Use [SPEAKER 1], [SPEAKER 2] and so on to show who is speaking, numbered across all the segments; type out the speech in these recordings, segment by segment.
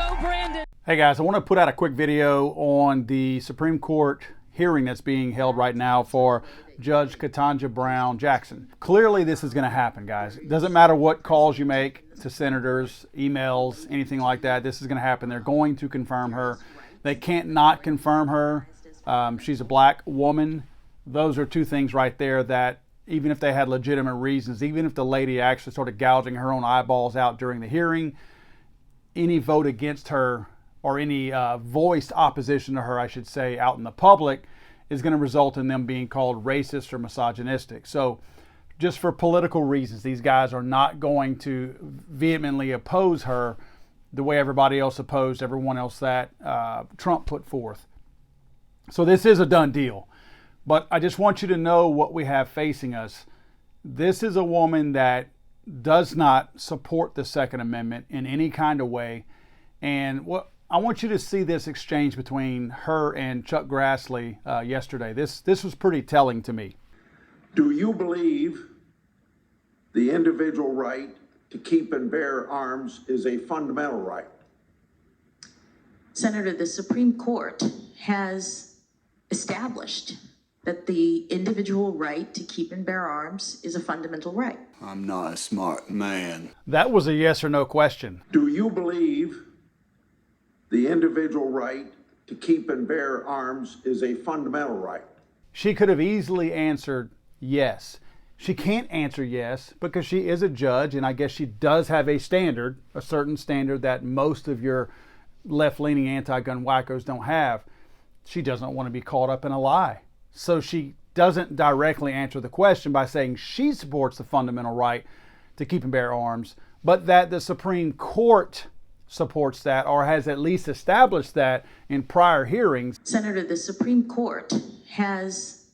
[SPEAKER 1] go, Brandon.
[SPEAKER 2] Hey guys, I want to put out a quick video on the Supreme Court hearing that's being held right now for Judge Kitanji Brown Jackson. Clearly this is going to happen, guys. It doesn't matter what calls you make to senators, emails, anything like that. This is going to happen. They're going to confirm her. They can't not confirm her. She's a black woman. Those are two things right there that even if they had legitimate reasons, even if the lady actually started gouging her own eyeballs out during the hearing, any vote against her or any voiced opposition to her, I should say, out in the public is going to result in them being called racist or misogynistic. So just for political reasons, these guys are not going to vehemently oppose her the way everybody else opposed everyone else that Trump put forth. So this is a done deal. But I just want you to know what we have facing us. This is a woman that does not support the Second Amendment in any kind of way. And what I want you to see this exchange between her and Chuck Grassely yesterday. This was pretty telling to me.
[SPEAKER 3] Do you believe the individual right to keep and bear arms is a fundamental right?
[SPEAKER 4] Senator, the Supreme Court has established that the individual right to keep and bear arms is a fundamental right.
[SPEAKER 5] I'm not a smart man.
[SPEAKER 2] That was a yes or no question.
[SPEAKER 3] Do you believe the individual right to keep and bear arms is a fundamental right?
[SPEAKER 2] She could have easily answered yes. She can't answer yes because she is a judge, and I guess she does have a standard, a certain standard that most of your left-leaning anti-gun wackos don't have. She doesn't want to be caught up in a lie. So she doesn't directly answer the question by saying she supports the fundamental right to keep and bear arms, but that the Supreme Court supports that or has at least established that in prior hearings.
[SPEAKER 4] Senator, the Supreme Court has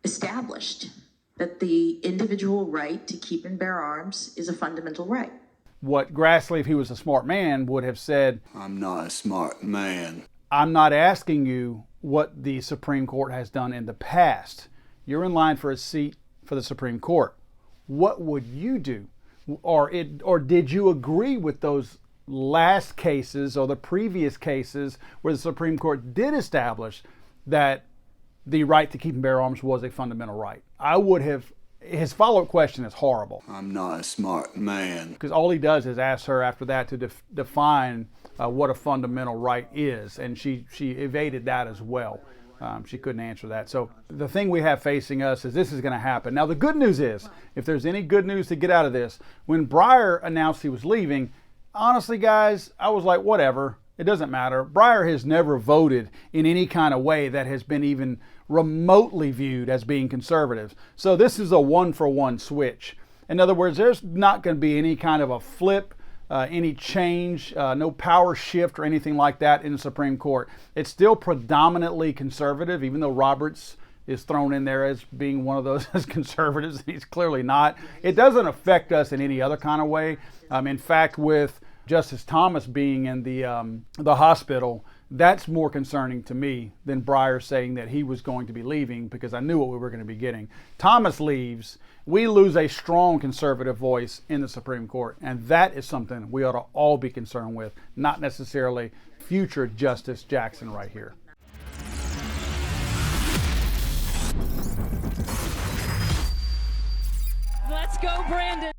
[SPEAKER 4] established that the individual right to keep and bear arms is a fundamental right.
[SPEAKER 2] What Grassely, if he was a smart man, would have said,
[SPEAKER 5] I'm not a smart man.
[SPEAKER 2] I'm not asking you what the Supreme Court has done in the past. You're in line for a seat for the Supreme Court. What would you do? Or did you agree with those last cases or the previous cases where the Supreme Court did establish that the right to keep and bear arms was a fundamental right? I would have. His follow-up question is horrible.
[SPEAKER 5] I'm not a smart man.
[SPEAKER 2] Because all he does is ask her after that to define what a fundamental right is, and she evaded that as well. She couldn't answer that. So the thing we have facing us is this is going to happen. Now the good news is, if there's any good news to get out of this, when Breyer announced he was leaving, honestly guys, I was like, whatever, it doesn't matter. Breyer has never voted in any kind of way that has been even remotely viewed as being conservative. So this is a one-for-one switch. In other words, there's not going to be any kind of a flip, any change, no power shift or anything like that in the Supreme Court. It's still predominantly conservative, even though Roberts is thrown in there as being one of those as conservatives, and he's clearly not. It doesn't affect us in any other kind of way. In fact, with Justice Thomas being in the hospital, that's more concerning to me than Breyer saying that he was going to be leaving, because I knew what we were going to be getting. Thomas leaves, we lose a strong conservative voice in the Supreme Court, and that is something we ought to all be concerned with, not necessarily future Justice Jackson right here.
[SPEAKER 1] Let's go, Brandon.